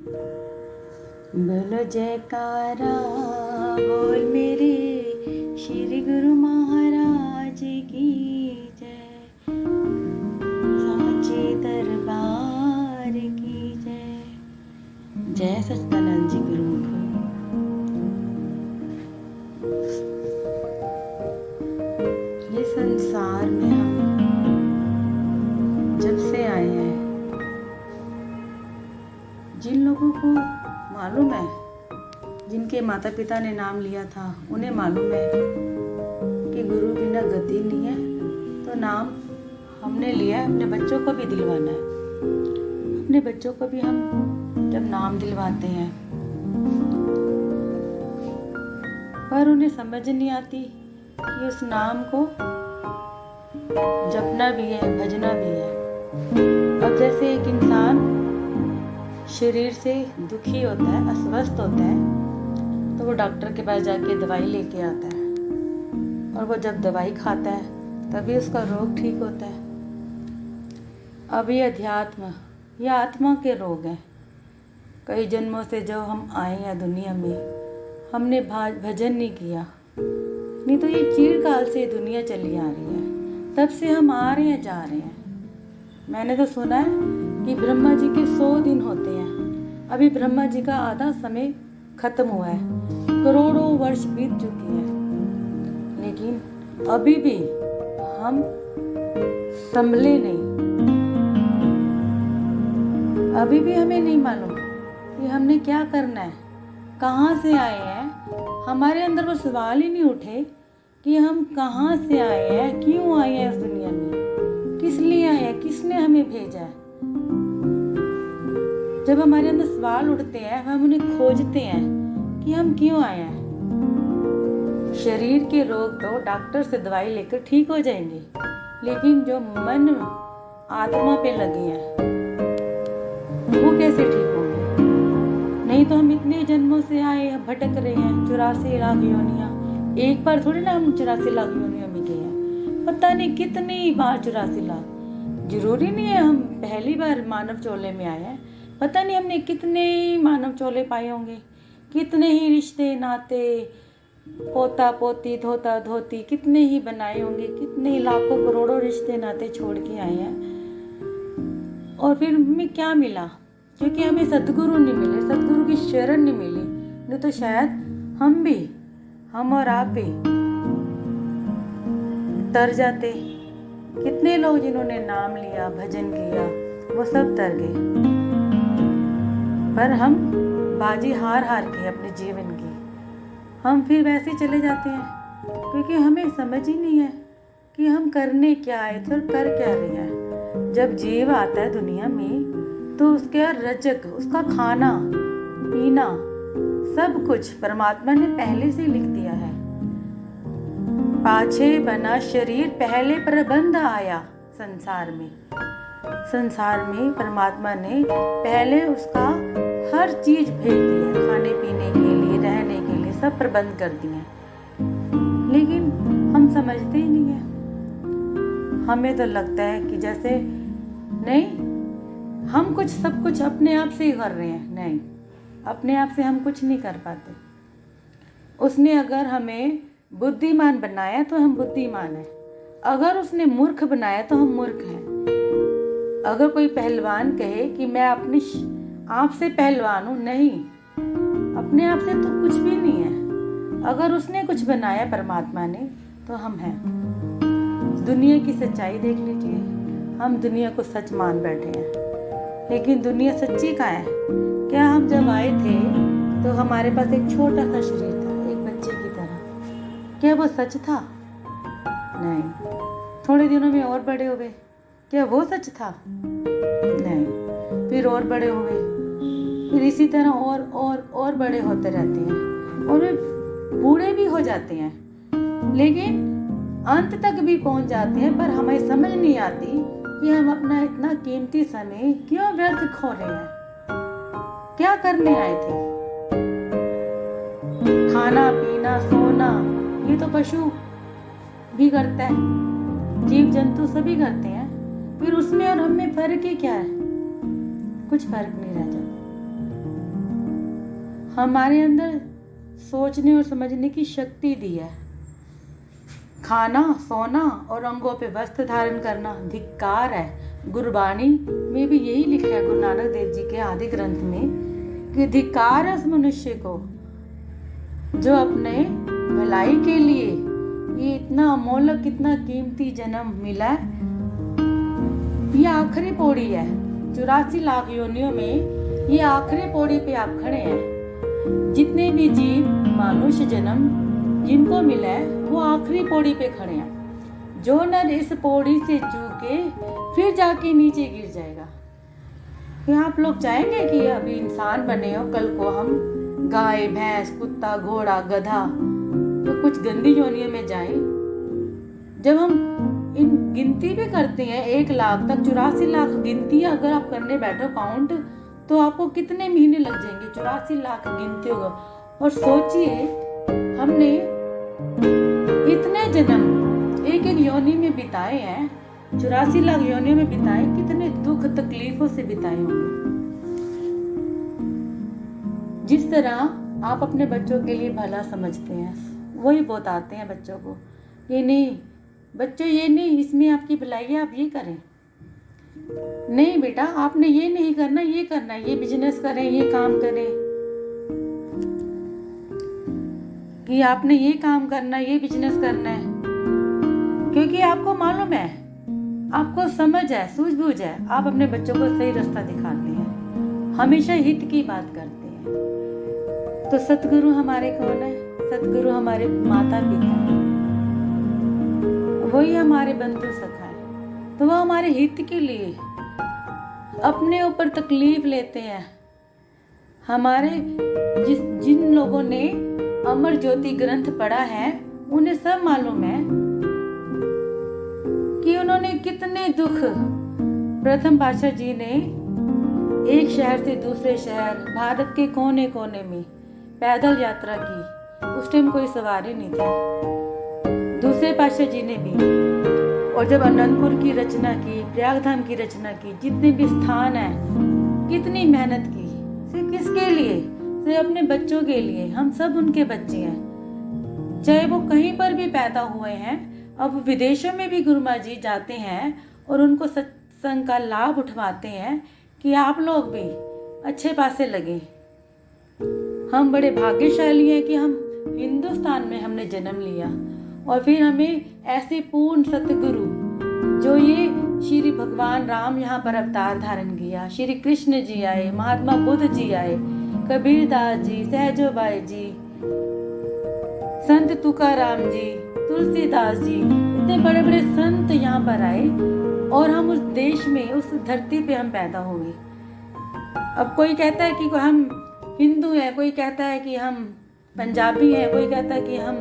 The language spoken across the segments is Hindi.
बोलो जयकारा बोल मेरे श्री गुरु महाराज की जय, साचे दरबार की जय। जय सच्चिदानंद जी गुरुमुख। ये संसार में हम जब से आए हैं, जिन लोगों को मालूम है, जिनके माता पिता ने नाम लिया था, उन्हें मालूम है कि गुरु बिना गति नहीं है, तो नाम हमने लिया है, अपने बच्चों को भी दिलवाना है। अपने बच्चों को भी हम जब नाम दिलवाते हैं, पर उन्हें समझ नहीं आती कि उस नाम को जपना भी है, भजना भी है। अब जैसे एक इंसान शरीर से दुखी होता है, अस्वस्थ होता है, तो वो डॉक्टर के पास जाके दवाई लेके आता है, और वो जब दवाई खाता है तभी उसका रोग ठीक होता है। अब ये अध्यात्म या आत्मा के रोग हैं। कई जन्मों से जब हम आए हैं दुनिया में, हमने भजन नहीं किया, नहीं तो ये चिरकाल से दुनिया चली आ रही है, तब से हम आ रहे हैं, जा रहे हैं। मैंने तो सुना है कि ब्रह्मा जी के 100 दिन होते हैं। अभी ब्रह्मा जी का आधा समय खत्म हुआ है, करोड़ों वर्ष बीत चुके हैं, लेकिन अभी भी हम संभले नहीं। अभी भी हमें नहीं मालूम कि हमने क्या करना है, कहाँ से आए हैं। हमारे अंदर वो सवाल ही नहीं उठे कि हम कहाँ से आए हैं, क्यों आए हैं इस दुनिया में, किस लिए आए हैं, किसने हमें भेजा है। जब हमारे अंदर सवाल उठते हैं, हम उन्हें खोजते हैं कि हम क्यों आए हैं। शरीर के रोग तो डॉक्टर से दवाई लेकर ठीक हो जाएंगे, लेकिन जो मन आत्मा पे लगे हैं वो कैसे ठीक होंगे। नहीं तो हम इतने जन्मों से आए, भटक रहे हैं, 84 लाख योनियां। एक बार थोड़ी ना हम 84 लाख योनियों में गए हैं, पता नहीं कितनी बार 84 लाख। जरूरी नहीं है हम पहली बार मानव चोले में आए हैं, पता नहीं हमने कितने मानव चोले पाए होंगे, कितने ही रिश्ते नाते, पोता पोती, धोता धोती, कितने ही बनाए होंगे, कितने लाखों करोड़ों रिश्ते नाते छोड़ के आए हैं। और फिर हमें क्या मिला? क्योंकि हमें सतगुरु नहीं मिले, सतगुरु की शरण नहीं मिली, नहीं तो शायद हम और आप भी तर जाते। कितने लोग जिन्होंने नाम लिया, भजन किया, वो सब तर गए, पर हम बाजी हार के अपने जीवन की हम फिर वैसे चले जाते हैं, क्योंकि हमें समझ ही नहीं है कि हम करने क्या आए थे और कर क्या रहे हैं। जब जीव आता है दुनिया में, तो उसका रजक, उसका खाना पीना, सब कुछ परमात्मा ने पहले से लिख दिया है। पाछे बना शरीर, पहले प्रबंध आया संसार में परमात्मा ने पहले उसका हर चीज भेज दी है, खाने पीने के लिए, रहने के लिए सब प्रबंध कर दिए हैं, लेकिन हम समझते ही नहीं है। हमें तो लगता है कि जैसे नहीं, हम सब कुछ अपने आप से ही कर रहे हैं। नहीं, अपने आप से हम कुछ नहीं कर पाते। उसने अगर हमें बुद्धिमान बनाया तो हम बुद्धिमान हैं, अगर उसने मूर्ख बनाया तो हम मूर्ख हैं। अगर कोई पहलवान कहे कि मैं अपनी आप से पहलवान हूँ, नहीं, अपने आप से तो कुछ भी नहीं है। अगर उसने कुछ बनाया परमात्मा ने, तो हम हैं। दुनिया की सच्चाई देख लीजिए, हम दुनिया को सच मान बैठे हैं, लेकिन दुनिया सच्ची कहाँ है? क्या हम जब आए थे तो हमारे पास एक छोटा सा शरीर था, एक बच्चे की तरह, क्या वो सच था? नहीं। थोड़े दिनों में और बड़े हो गए, क्या वो सच था? नहीं। फिर और बड़े हो गए, फिर इसी तरह और बड़े होते रहते हैं, और वे बूढ़े भी हो जाते हैं, लेकिन अंत तक भी पहुंच जाते हैं। पर हमें समझ नहीं आती कि हम अपना इतना कीमती समय क्यों व्यर्थ खो रहे हैं। क्या करने आए थे? खाना पीना सोना, ये तो पशु भी करता है, जीव जंतु सभी करते हैं। फिर उसमें और हमें फर्क ही क्या है? कुछ फर्क नहीं रह जाता। हमारे अंदर सोचने और समझने की शक्ति दी है। खाना, सोना और अंगों पे वस्त्र धारण करना धिक्कार है। गुरबाणी में भी यही लिखा है, गुरु नानक देव जी के आदि ग्रंथ में, कि धिक्कार है उस मनुष्य को जो अपने भलाई के लिए ये इतना अमोलक, इतना कीमती जन्म मिला है। ये आखिरी पौड़ी है। 84 लाख योनियों में ये आखिरी पौड़ी पे आप खड़े हैं। जितने भी जीव मानुष्य जन्म जिनको मिला है वो आखिरी पौड़ी पे खड़े हैं। जो नर इस पौड़ी से चूके फिर जाके नीचे गिर जाएगा। क्या आप लोग चाहेंगे कि अभी इंसान बने हो, कल को हम गाय, भैंस, कुत्ता, घोड़ा, गधा तो कुछ गंदी योनियों में जाएं? जब हम इन गिनती भी करते हैं 1 लाख तक, 84 लाख गिनती अगर आप करने बैठो काउंट, तो आपको कितने महीने लग जाएंगे 84 लाख गिनती होगा। और सोचिए हमने इतने जन्म एक एक योनि में बिताए हैं, 84 लाख योनियों में बिताए, कितने दुख तकलीफों से बिताए होंगे। जिस तरह आप अपने बच्चों के लिए भला समझते हैं वही बताते हैं बच्चों को, ये नहीं बच्चों, ये नहीं, इसमें आपकी भलाई है, आप ये करें। नहीं बेटा, आपने ये नहीं करना, ये करना है, ये बिजनेस करें, ये काम करें, कि आपने ये काम करना है, ये बिजनेस करना है, क्योंकि आपको मालूम है, आपको समझ है, सूझबूझ है, आप अपने बच्चों को सही रास्ता दिखाते हैं, हमेशा हित की बात करते हैं। तो सतगुरु हमारे कौन है? सतगुरु हमारे माता पिता हैं, वही हमारे बंधु सखा है। तो वो हमारे हित के लिए अपने ऊपर तकलीफ लेते हैं। हमारे जिन लोगों ने अमर ज्योति ग्रंथ पढ़ा है उन्हें सब मालूम है कि उन्होंने कितने दुख, प्रथम पातशाह जी ने एक शहर से दूसरे शहर, भारत के कोने कोने में पैदल यात्रा की। उस टाइम कोई सवारी नहीं थी। दूसरे पातशाह जी ने भी, और जब अनंतपुर की रचना की, प्रयागधाम की रचना की, जितने भी स्थान है, कितनी मेहनत की। सिर्फ किसके लिए? सिर्फ अपने बच्चों के लिए। हम सब उनके बच्चे हैं, चाहे वो कहीं पर भी पैदा हुए हैं। अब विदेशों में भी गुरुमा जी जाते हैं और उनको सत्संग का लाभ उठवाते हैं कि आप लोग भी अच्छे पासे लगे। हम बड़े भाग्यशाली हैं कि हम हिंदुस्तान में हमने जन्म लिया, और फिर हमें ऐसे पूर्ण सतगुरु, जो ये श्री भगवान राम यहाँ पर अवतार धारण किया, श्री कृष्ण जी आए, महात्मा बुद्ध जी आए, कबीरदास जी, सहजोबाई जी, संत तुकाराम जी, तुलसीदास जी, इतने बड़े बड़े संत यहाँ पर आए, और हम उस देश में, उस धरती पे हम पैदा हुए। अब कोई कहता है कि हम हिंदू हैं, कोई कहता है कि हम पंजाबी हैं, कोई कहता है कि हम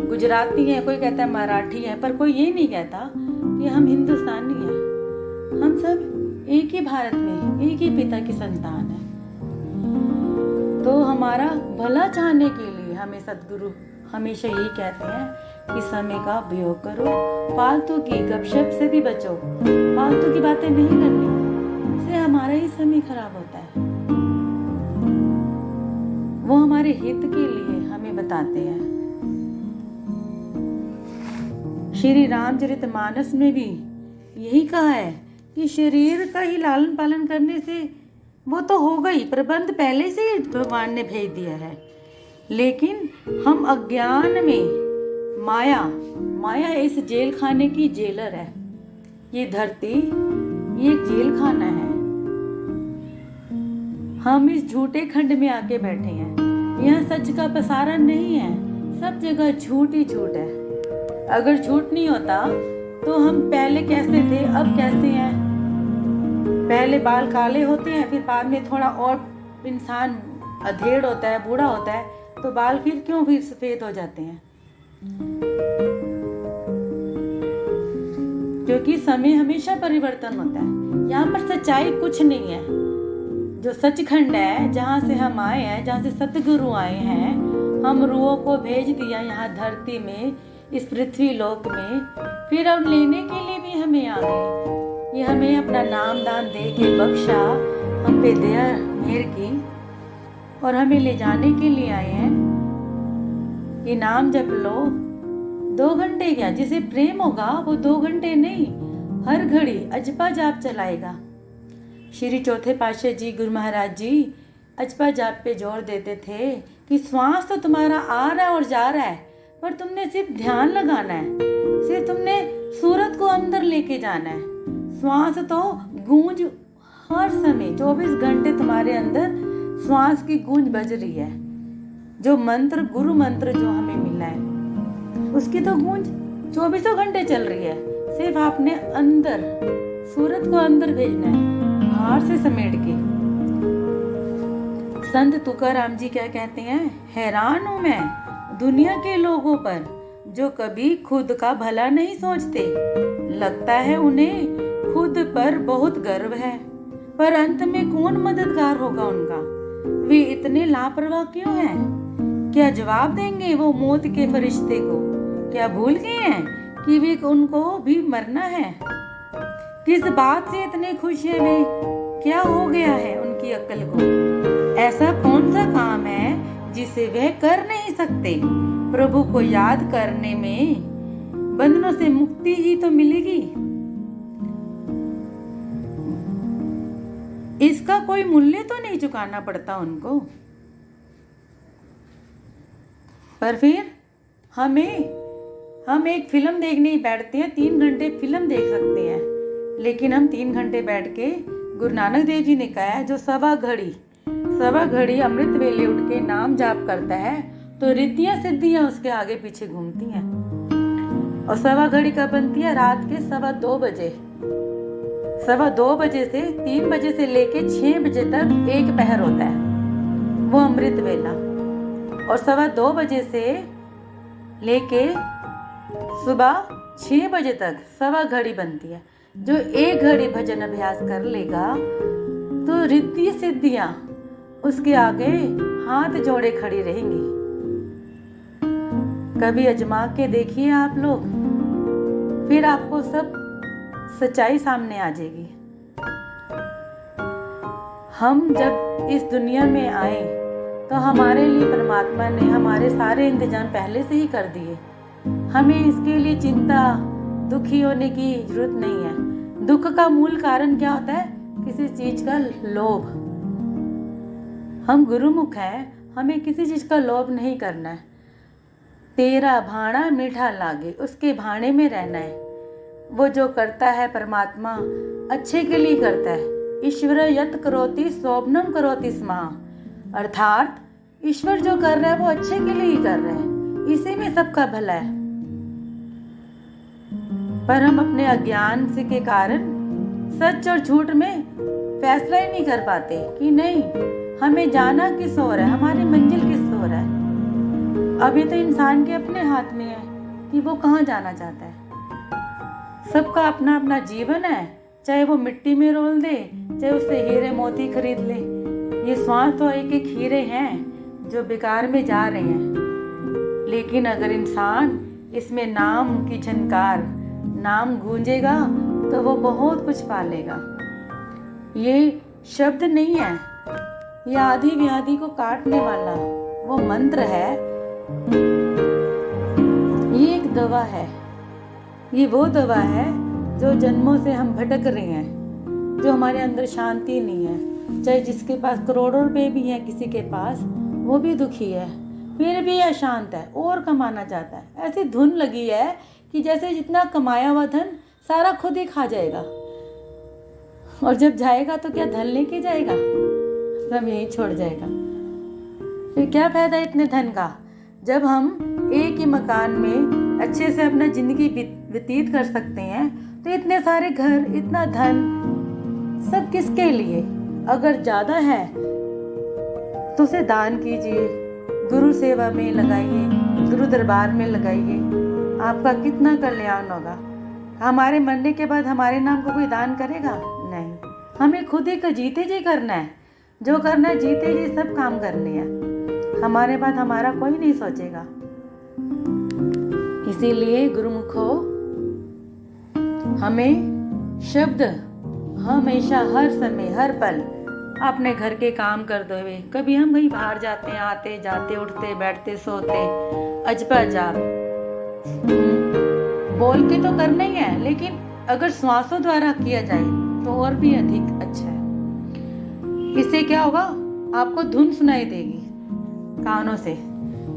गुजराती हैं, कोई कहता है मराठी हैं, पर कोई ये नहीं कहता कि हम हिंदुस्तानी हैं। हम सब एक ही भारत में, एक ही पिता की संतान हैं। तो हमारा भला चाहने के लिए हमें सद्गुरु हमेशा यही कहते हैं कि समय का उपयोग करो, फालतू की गपशप से भी बचो, फालतू की बातें नहीं करनी, इससे हमारा ही समय खराब होता है। वो हमारे हित के लिए हमें बताते हैं। श्री रामचरितमानस में भी यही कहा है कि शरीर का ही लालन पालन करने से वो तो होगा ही, प्रबंध पहले से ही भगवान ने भेज दिया है। लेकिन हम अज्ञान में माया इस जेल खाने की जेलर है। ये धरती ये जेल खाना है। हम इस झूठे खंड में आके बैठे हैं। यहाँ सच का प्रसारण नहीं है, सब जगह झूठ ही झूठ है। अगर झूठ नहीं होता तो हम पहले कैसे थे, अब कैसे हैं? पहले बाल काले होते हैं, फिर बाद में थोड़ा और इंसान अधेड़ होता है, बूढ़ा होता है, तो बाल फिर सफेद हो जाते हैं। क्योंकि समय हमेशा परिवर्तन होता है। यहाँ पर सच्चाई कुछ नहीं है। जो सचखंड है, जहाँ से हम आए हैं, जहाँ से सतगुरु आए हैं, हम रूहों को भेज दिया यहाँ धरती में, इस पृथ्वी लोक में, फिर अब लेने के लिए भी हमें आ गए। ये हमें अपना नाम दान दे के बख्शा, हम पे दया मेहर की, और हमें ले जाने के लिए आए हैं कि नाम जप लो। 2 घंटे क्या, जिसे प्रेम होगा वो 2 घंटे नहीं, हर घड़ी अजपा जाप चलाएगा। श्री चौथे पातशाह जी गुरु महाराज जी अजपा जाप पे जोर देते थे कि श्वास तो तुम्हारा आ रहा है और जा रहा है, पर तुमने सिर्फ ध्यान लगाना है, सिर्फ तुमने सूरत को अंदर लेके जाना है। श्वास तो गूंज हर समय 24 घंटे तुम्हारे अंदर श्वास की गूंज बज रही है। जो मंत्र, गुरु मंत्र जो हमें मिला है, उसकी तो गूंज 24 घंटे चल रही है। सिर्फ आपने अंदर सूरत को अंदर भेजना है, बाहर से समेट के। संत तुकाराम जी क्या कहते हैं, हैरान हूं मैं दुनिया के लोगों पर जो कभी खुद का भला नहीं सोचते। लगता है उन्हें खुद पर बहुत गर्व है, पर अंत में कौन मददगार होगा उनका। वे इतने लापरवाह क्यों हैं? क्या जवाब देंगे वो मौत के फरिश्ते को? क्या भूल गए हैं कि वे उनको भी मरना है? किस बात से इतने खुश हैं वे? क्या हो गया है उनकी अक्ल को? ऐसा कौन सा काम है जिसे वे कर नहीं सकते? प्रभु को याद करने में बंधनों से मुक्ति ही तो मिलेगी। इसका कोई मूल्य तो नहीं चुकाना पड़ता उनको। पर फिर हम एक फिल्म देखने ही बैठते हैं, 3 घंटे फिल्म देख सकते हैं, लेकिन हम 3 घंटे बैठ के, गुरु नानक देव जी ने कहा है, जो सवा घड़ी अमृत वेले उठ के नाम जाप करता है तो रिद्धियां सिद्धियां उसके आगे पीछे घूमती हैं। और सवा घड़ी कब बनती है? रात के 2:15 बजे। 2:15 बजे से 3 बजे से लेके 6 बजे तक एक पहर होता है, वो अमृत वेला। और 2:15 बजे से लेके सुबह 6 बजे तक सवा घड़ी बनती है। जो 1 घड़ी भजन अभ्यास कर लेगा तो रिद्धि सिद्धियां उसके आगे हाथ जोड़े खड़ी रहेंगी। कभी अजमा के देखिए आप लोग, फिर आपको सब सच्चाई सामने आ जाएगी। हम जब इस दुनिया में आए तो हमारे लिए परमात्मा ने हमारे सारे इंतजाम पहले से ही कर दिए। हमें इसके लिए चिंता, दुखी होने की जरूरत नहीं है। दुख का मूल कारण क्या होता है? किसी चीज का लोभ। हम गुरुमुख हैं, हमें किसी चीज का लोभ नहीं करना है। तेरा भाणा मीठा लागे, उसके भाणे में रहना है। वो जो करता है परमात्मा अच्छे के लिए करता है। ईश्वर यत् करोति शोभनम करोति स्मः, अर्थात ईश्वर जो कर रहा है वो अच्छे के लिए ही कर रहा है, इसी में सबका भला है। पर हम अपने अज्ञान से के कारण सच और झूठ में फैसला ही नहीं कर पाते कि नहीं, हमें जाना किस ओर है, हमारी मंजिल किस ओर है। अभी तो इंसान के अपने हाथ में है कि वो कहाँ जाना चाहता है। सबका अपना अपना जीवन है, चाहे वो मिट्टी में रोल दे, चाहे उससे हीरे मोती खरीद ले। ये श्वास तो एक एक हीरे हैं जो बेकार में जा रहे हैं। लेकिन अगर इंसान इसमें नाम की झनकार, नाम गूंजेगा तो वो बहुत कुछ पालेगा। ये शब्द नहीं है, ये आदि व्याधि को काटने वाला वो मंत्र है। ये एक दवा है, ये वो दवा है जो जन्मों से हम भटक रहे हैं, जो हमारे अंदर शांति नहीं है। चाहे जिसके पास करोड़ों रुपए भी हैं, किसी के पास, वो भी दुखी है, फिर भी अशांत है और कमाना चाहता है। ऐसी धुन लगी है कि जैसे जितना कमाया हुआ धन सारा खुद ही खा जाएगा, और जब जाएगा तो क्या धन लेके जाएगा, सब यही छोड़ जाएगा। फिर क्या फायदा इतने धन का, जब हम एक ही मकान में अच्छे से अपना जिंदगी व्यतीत कर सकते हैं। तो इतने सारे घर, इतना धन, सब किसके लिए? अगर ज़्यादा है तो उसे दान कीजिए, गुरु सेवा में लगाइए, गुरु दरबार में लगाइए, आपका कितना कल्याण होगा। हमारे मरने के बाद हमारे नाम को कोई दान करेगा? नहीं। हमें खुद ही का जीते जी करना है, जो करना है जीते जी सब काम करने हैं। हमारे बाद हमारा कोई नहीं सोचेगा। इसीलिए गुरुमुखो, हमें शब्द हमेशा, हर समय, हर पल अपने घर के काम करते हुए। कभी हम कहीं बाहर जाते हैं, आते जाते, उठते बैठते, सोते, अजब अजाब बोल के तो करना ही है, लेकिन अगर श्वासों द्वारा किया जाए तो और भी अधिक अच्छा है। इससे क्या होगा, आपको धुन सुनाई देगी कानों से।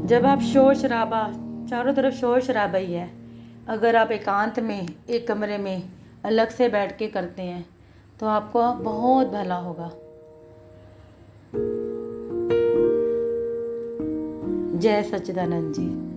जब आप शोर शराबा, चारों तरफ शोर शराबा ही है, अगर आप एकांत में एक कमरे में अलग से बैठ के करते हैं तो आपको बहुत भला होगा। जय सच्चिदानंद जी।